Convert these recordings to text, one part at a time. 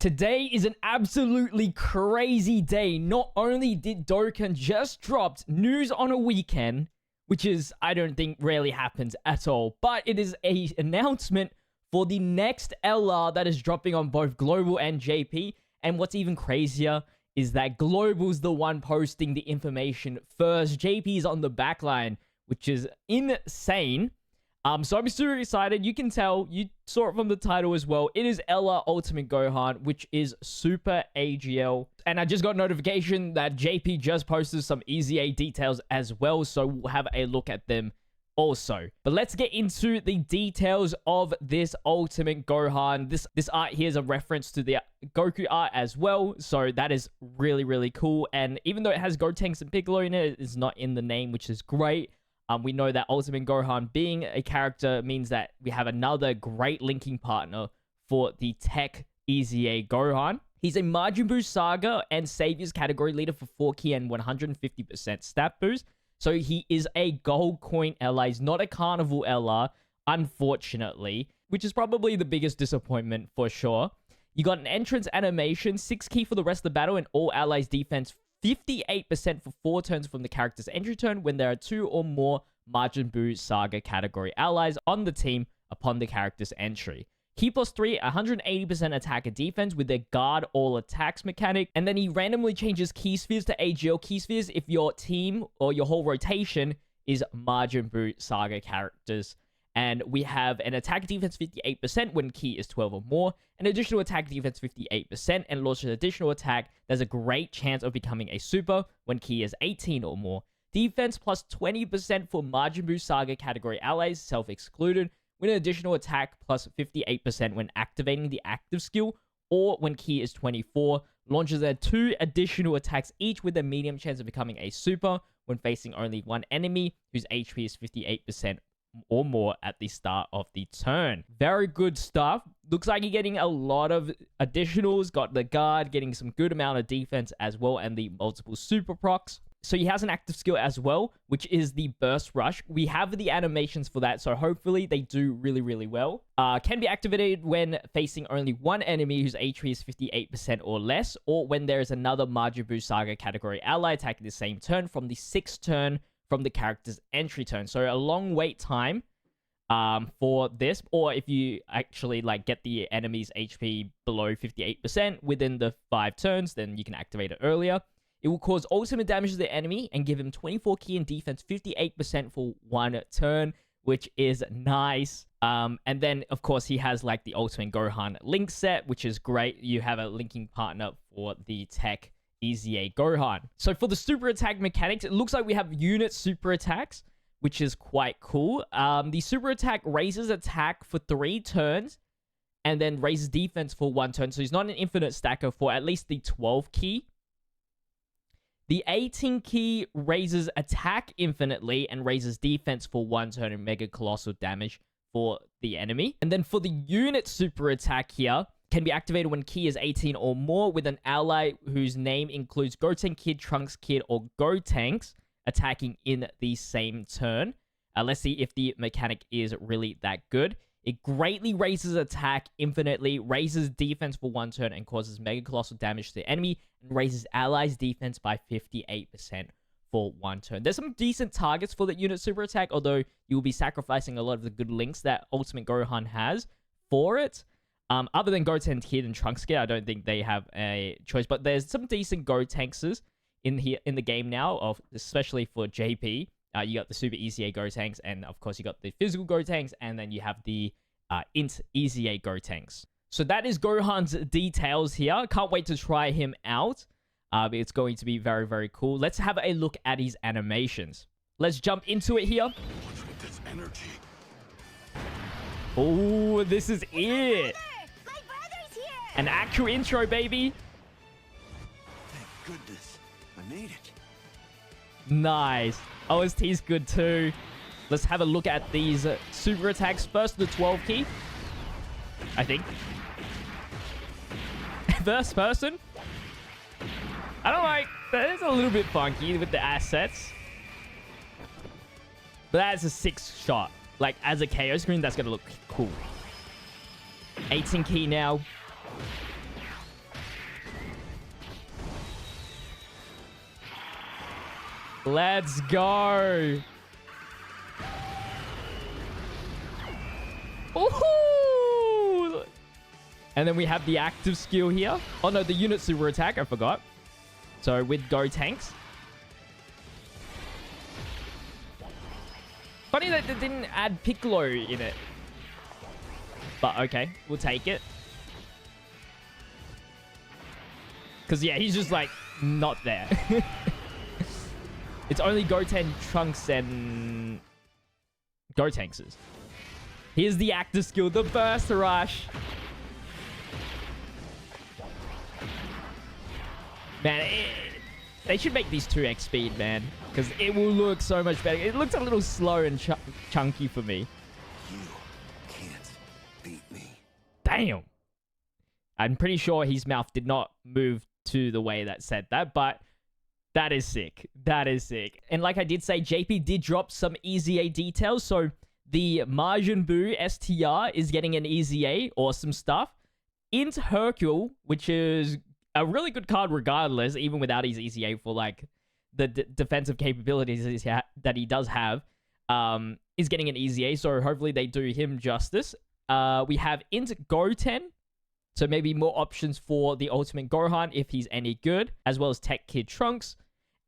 Today is an absolutely crazy day. Not only did Dokkan just dropped news on a weekend, which is, I don't think, rarely happens at all, but it is a announcement for the next LR that is dropping on both Global and JP. And what's even crazier is that Global's the one posting the information first. JP is on the backline, which is insane. So I'm super excited. You can tell, you saw it from the title as well. It is LR Ultimate Gohan, which is Super AGL. And I just got notification that JP just posted some Easy A details as well. So we'll have a look at them also. But let's get into the details of this Ultimate Gohan. This art here is a reference to the Goku art as well. So that is really, really cool. And even though it has Gotenks and Piccolo in it, it's not in the name, which is great. We know that Ultimate Gohan being a character means that we have another great linking partner for the Tech Easy A Gohan. He's a Majin Buu Saga and Saviors category leader for 4 key and 150% stat boost. So he is a gold coin LR. He's not a carnival LR, unfortunately, which is probably the biggest disappointment for sure. You got an entrance animation, 6 key for the rest of the battle, and all allies defense 58% for 4 turns from the character's entry turn when there are 2 or more Majin Buu Saga category allies on the team upon the character's entry. Key plus 3, 180% attack and defense with their guard all attacks mechanic. And then he randomly changes key spheres to AGL key spheres if your team or your whole rotation is Majin Buu Saga characters. And we have an attack defense 58% when key is 12 or more, an additional attack defense 58%, and launches an additional attack. There's a great chance of becoming a super when key is 18 or more. Defense plus 20% for Majin Buu Saga category allies, self-excluded, with an additional attack plus 58% when activating the active skill, or when key is 24, launches their 2 additional attacks each with a medium chance of becoming a super when facing only one enemy whose HP is 58% or more at the start of the turn. Very good stuff. Looks like you're getting a lot of additionals. Got the guard, getting some good amount of defense as well, and the multiple super procs. So he has an active skill as well, which is the burst rush. We have the animations for that, so hopefully they do really, really well. Can be activated when facing only one enemy whose HP is 58% or less, or when there is another Majin Buu Saga category ally attacking the same turn from the 6th turn from the character's entry turn. So a long wait time for this, or if you actually get the enemy's HP below 58% within the 5 turns, then you can activate it earlier. It will cause ultimate damage to the enemy and give him 24 key and defense 58% for 1 turn, which is nice. And then, of course, he has the Ultimate Gohan link set, which is great. You have a linking partner for the Tech Easy A Gohan. So for the super attack mechanics, it looks like we have unit super attacks, which is quite cool. The super attack raises attack for 3 turns and then raises defense for 1 turn. So he's not an infinite stacker for at least the 12 key. The 18 key raises attack infinitely and raises defense for 1 turn and mega colossal damage for the enemy. And then for the unit super attack here, can be activated when key is 18 or more with an ally whose name includes Goten Kid, Trunks Kid, or Gotenks attacking in the same turn. Let's see if the mechanic is really that good. It greatly raises attack infinitely, raises defense for 1 turn, and causes mega colossal damage to the enemy, and raises allies' defense by 58% for 1 turn. There's some decent targets for the unit super attack, although you will be sacrificing a lot of the good links that Ultimate Gohan has for it. Other than Goten Kid and Trunks Kid, I don't think they have a choice, but there's some decent Gotenks in the game now, especially for JP. You got the Super Easy A Gotenks, and of course you got the physical Gotenks, and then you have the Int Easy A Gotenks. So that is Gohan's details here. Can't wait to try him out. It's going to be very, very cool. Let's have a look at his animations. Let's jump into it here. What's with this energy? Oh, this is it. My brother's here. An actual intro, baby. Thank goodness. I made it. Nice. OST's good too. Let's have a look at these super attacks. First, the 12 key, I think. First person. I don't like... That is a little bit funky with the assets. But that's a 6 shot. As a KO screen, that's going to look cool. 18 key now. Let's go. Ooh. And then we have the active skill here. Oh no, the unit super attack. I forgot. So with Go Tanks. Funny that they didn't add Piccolo in it. But okay, we'll take it. Because yeah, he's just like not there. It's only Goten, Trunks, and Gotankses. Here's the active skill, the Burst Rush. Man, they should make these 2x speed, man. Because it will look so much better. It looks a little slow and chunky for me. You can't beat me. Damn. I'm pretty sure his mouth did not move to the way that said that, but that is sick. That is sick. And like I did say, JP did drop some EZA details. So the Majin Buu STR is getting an EZA. Awesome stuff. Int Hercule, which is a really good card regardless, even without his EZA for like the defensive capabilities that he does have, is getting an EZA. So hopefully they do him justice. We have Int Goten. So maybe more options for the Ultimate Gohan if he's any good, as well as Tech Kid Trunks,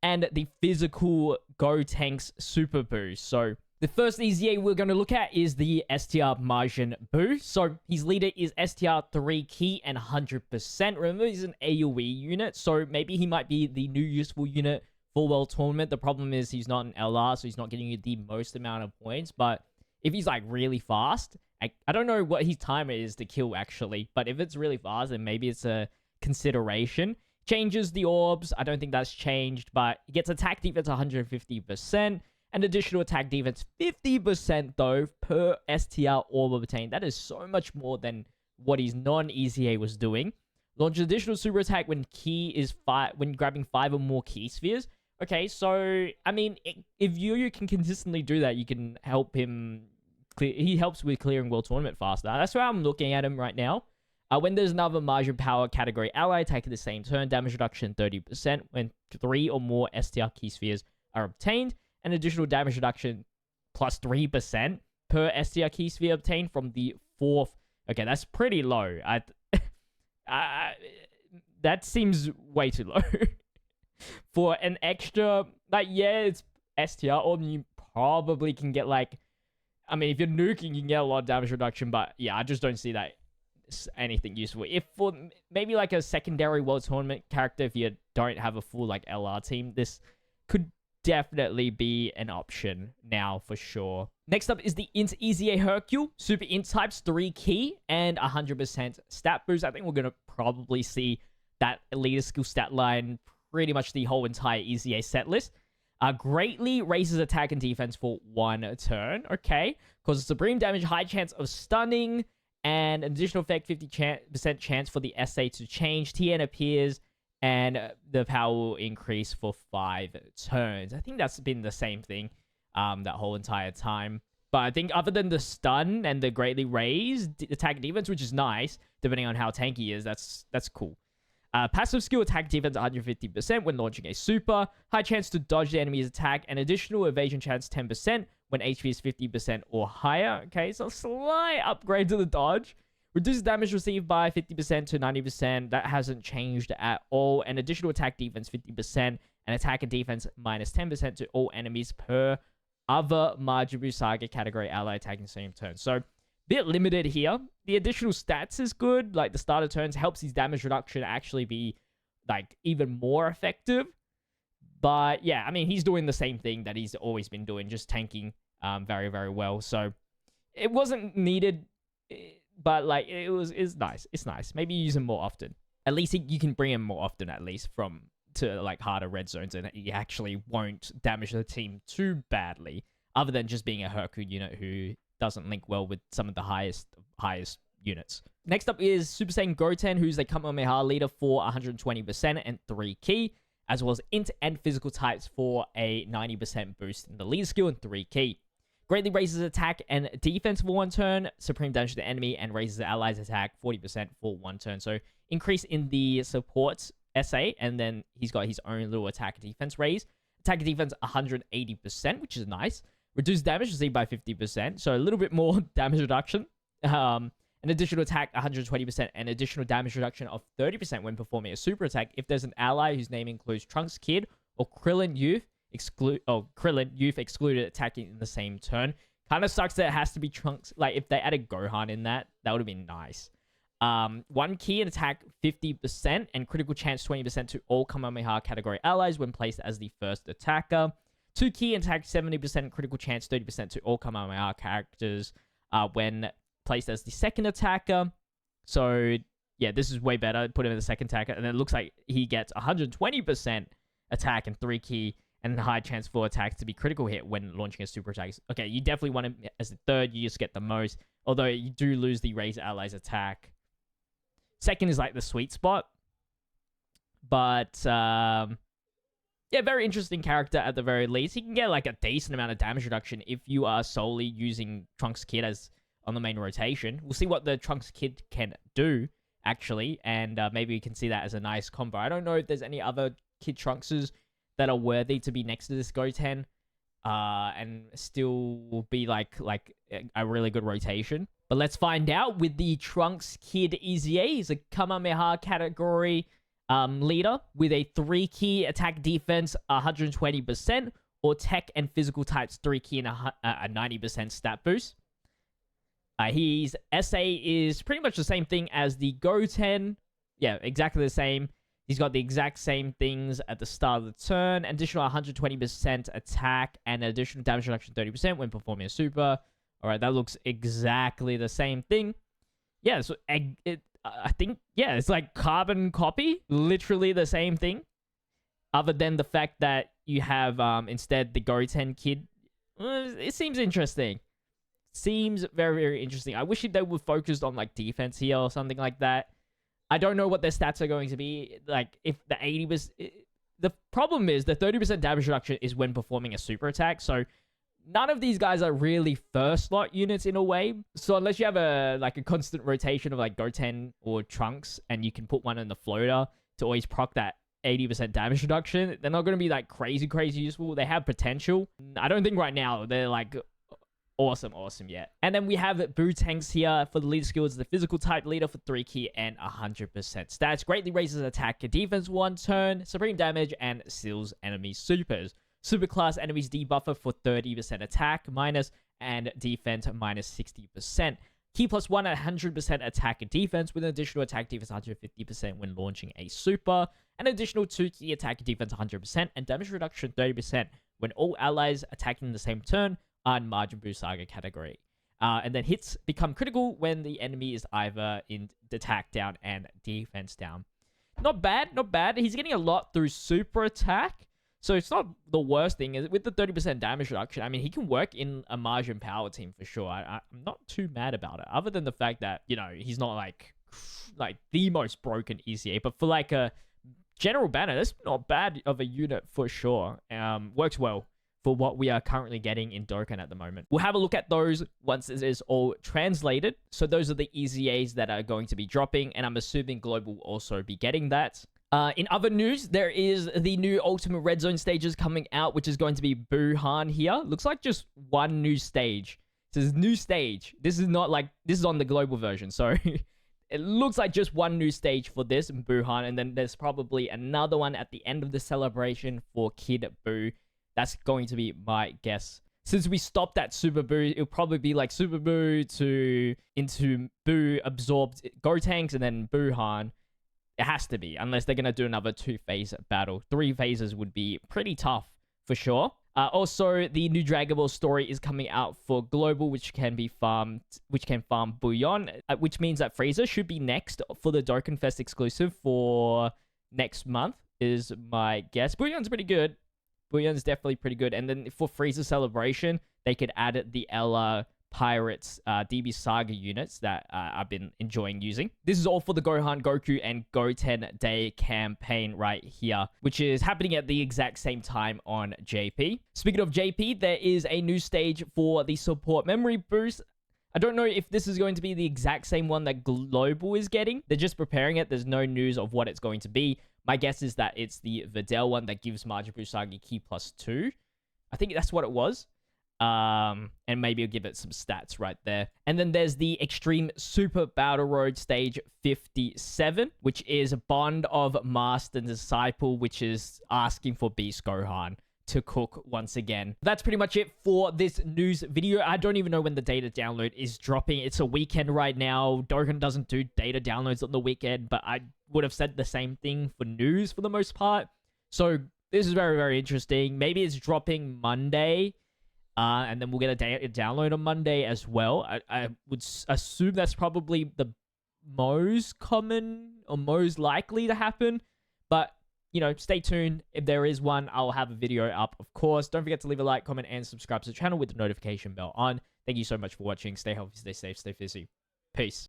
and the physical Gotenks Super Boost. So the first EZA we're going to look at is the STR Majin Buu. So his leader is STR 3 key and 100%. Remember, he's an AoE unit, so maybe he might be the new useful unit for World Tournament. The problem is he's not an LR, so he's not getting you the most amount of points, but if he's like really fast, I don't know what his timer is to kill actually, but if it's really fast, then maybe it's a consideration. Changes the orbs. I don't think that's changed, but he gets attack defense 150% and additional attack defense 50% though per STR orb obtained. That is so much more than what his non-EZA was doing. Launch additional super attack when when grabbing 5 or more key spheres. Okay, so I mean, if you can consistently do that, you can help him. He helps with clearing World Tournament faster. That's why I'm looking at him right now. When there's another Majin Power category ally attacking the same turn, damage reduction 30% when 3 or more STR key spheres are obtained, and additional damage reduction plus 3% per STR key sphere obtained from the 4th. Okay, that's pretty low. That seems way too low. For an extra, like, yeah, it's STR, or you probably can get like, I mean, if you're nuking, you can get a lot of damage reduction, but yeah, I just don't see that anything useful. If for maybe like a secondary World Tournament character, if you don't have a full like LR team, this could definitely be an option now for sure. Next up is the Int EZA Hercule. Super Int types 3 key and 100% stat boost. I think we're going to probably see that leader skill stat line pretty much the whole entire EZA set list. Greatly raises attack and defense for 1 turn. Okay. Causes supreme damage, high chance of stunning, and an additional effect 50% chance for the SA to change. TN appears, and the power will increase for 5 turns. I think that's been the same thing that whole entire time. But I think other than the stun and the greatly raised attack and defense, which is nice, depending on how tanky he is, that's cool. Passive skill attack defense 150% when launching a super. High chance to dodge the enemy's attack. And additional evasion chance 10% when HP is 50% or higher. Okay, so slight upgrade to the dodge. Reduces damage received by 50% to 90%. That hasn't changed at all. And additional attack defense 50% and attack and defense minus 10% to all enemies per other Majin Buu Saga category ally attacking same turn. So bit limited here. The additional stats is good. Like the starter turns helps his damage reduction actually be like even more effective. But yeah, I mean, he's doing the same thing that he's always been doing, just tanking very, very well. So it wasn't needed, but like it's nice. It's nice. Maybe use him more often. At least you can bring him more often, at least to like harder red zones, and he actually won't damage the team too badly, other than just being a Hercule unit who doesn't link well with some of the highest units. Next up is Super Saiyan Goten, who's a Kamehameha leader for 120% and 3 key, as well as int and physical types for a 90% boost in the leader skill and 3 key. Greatly raises attack and defense for 1 turn, supreme damage to the enemy, and raises the allies attack 40% for 1 turn. So increase in the support SA, and then he's got his own little attack defense raise. attack and defense 180%, which is nice. Reduced damage received by 50%, so a little bit more damage reduction. An additional attack 120% and additional damage reduction of 30% when performing a super attack if there's an ally whose name includes Trunks Kid or Krillin Youth excluded attacking in the same turn. Kind of sucks that it has to be Trunks. Like, if they added Gohan in that would have been nice. One key and attack 50% and critical chance 20% to all Kamehameha category allies when placed as the first attacker. Two key and attack 70% critical chance 30% to all Kamehameha characters when placed as the second attacker. So yeah, this is way better. Put him in the second attacker, and then it looks like he gets 120% attack and 3 key and high chance for attack to be critical hit when launching a super attack. Okay, you definitely want him as the third. You just get the most, although you do lose the raise allies attack. Second is like the sweet spot, but yeah, very interesting character at the very least. He can get like a decent amount of damage reduction if you are solely using Trunks Kid as on the main rotation. We'll see what the Trunks Kid can do, actually, and maybe we can see that as a nice combo. I don't know if there's any other Kid Trunkses that are worthy to be next to this Goten and still be like a really good rotation. But let's find out with the Trunks Kid EZA. He's a Kamehameha category leader with a 3 key attack defense 120% or tech and physical types 3 key and a 90% stat boost. His SA is pretty much the same thing as the Goten. Yeah, exactly the same. He's got the exact same things at the start of the turn. Additional 120% attack and additional damage reduction 30% when performing a super. Alright, that looks exactly the same thing. Yeah, so I think, yeah, it's like carbon copy. Literally the same thing. Other than the fact that you have instead the Goten Kid. It seems interesting. Seems very, very interesting. I wish they were focused on like defense here or something like that. I don't know what their stats are going to be. Like, if the 80%... The problem is the 30% damage reduction is when performing a super attack. So none of these guys are really first slot units in a way. So unless you have a constant rotation of like Goten or Trunks and you can put one in the floater to always proc that 80% damage reduction, they're not going to be like crazy useful. They have potential. I don't think right now they're like awesome yet. And then we have Boo Tanks here for the leader skills, the physical type leader for 3 key and 100% stats. Greatly raises attack and defense 1 turn, supreme damage, and seals enemy supers. Superclass enemies debuffer for 30% attack minus and defense minus 60%. Key plus 1 at 100% attack and defense with an additional attack defense 150% when launching a super. An additional 2 key attack and defense 100% and damage reduction 30% when all allies attacking in the same turn are in Majin Buu Saga category. And then hits become critical when the enemy is either in attack down and defense down. Not bad. He's getting a lot through super attack. So it's not the worst thing. With the 30% damage reduction, I mean, he can work in a Majin Power team for sure. I'm not too mad about it. Other than the fact that, you know, he's not like the most broken ECA. But for like a general banner, that's not bad of a unit for sure. Works well for what we are currently getting in Dokkan at the moment. We'll have a look at those once it is all translated. So those are the EZAs that are going to be dropping, and I'm assuming Global will also be getting that. In other news, there is the new Ultimate Red Zone stages coming out, which is going to be Gohan here. Looks like just one new stage. It says new stage. This is not like, this is on the global version, so it looks like just one new stage for this Gohan, and then there's probably another one at the end of the celebration for Kid Buu. That's going to be my guess. Since we stopped at Super Buu, it'll probably be like Super Buu into Buu absorbed Gotenks and then Gohan. It has to be, unless they're going to do another 2-phase battle. 3 phases would be pretty tough for sure. Also, the new Dragon Ball story is coming out for Global, which can farm Bouillon, which means that Frieza should be next for the Dokkan Fest exclusive for next month, is my guess. Bouillon's pretty good. Bouillon's definitely pretty good. And then for Frieza Celebration, they could add the Ella Pirates DB Saga units that I've been enjoying using. This is all for the Gohan, Goku, and Goten Day campaign right here, which is happening at the exact same time on JP. Speaking of JP, there is a new stage for the support memory boost. I don't know if this is going to be the exact same one that Global is getting. They're just preparing it. There's no news of what it's going to be. My guess is that it's the Videl one that gives Majin Buu Sagi Ki +2. I think that's what it was. And maybe I'll give it some stats right there. And then there's the Extreme Super Battle Road Stage 57, which is a Bond of Master and Disciple, which is asking for Beast Gohan to cook once again. That's pretty much it for this news video. I don't even know when the data download is dropping. It's a weekend right now. Dokkan doesn't do data downloads on the weekend, but I would have said the same thing for news for the most part. So this is very, very interesting. Maybe it's dropping Monday. And then we'll get a download on Monday as well. I would assume that's probably the most common or most likely to happen. But, you know, stay tuned. If there is one, I'll have a video up, of course. Don't forget to leave a like, comment, and subscribe to the channel with the notification bell on. Thank you so much for watching. Stay healthy, stay safe, stay fizzy. Peace.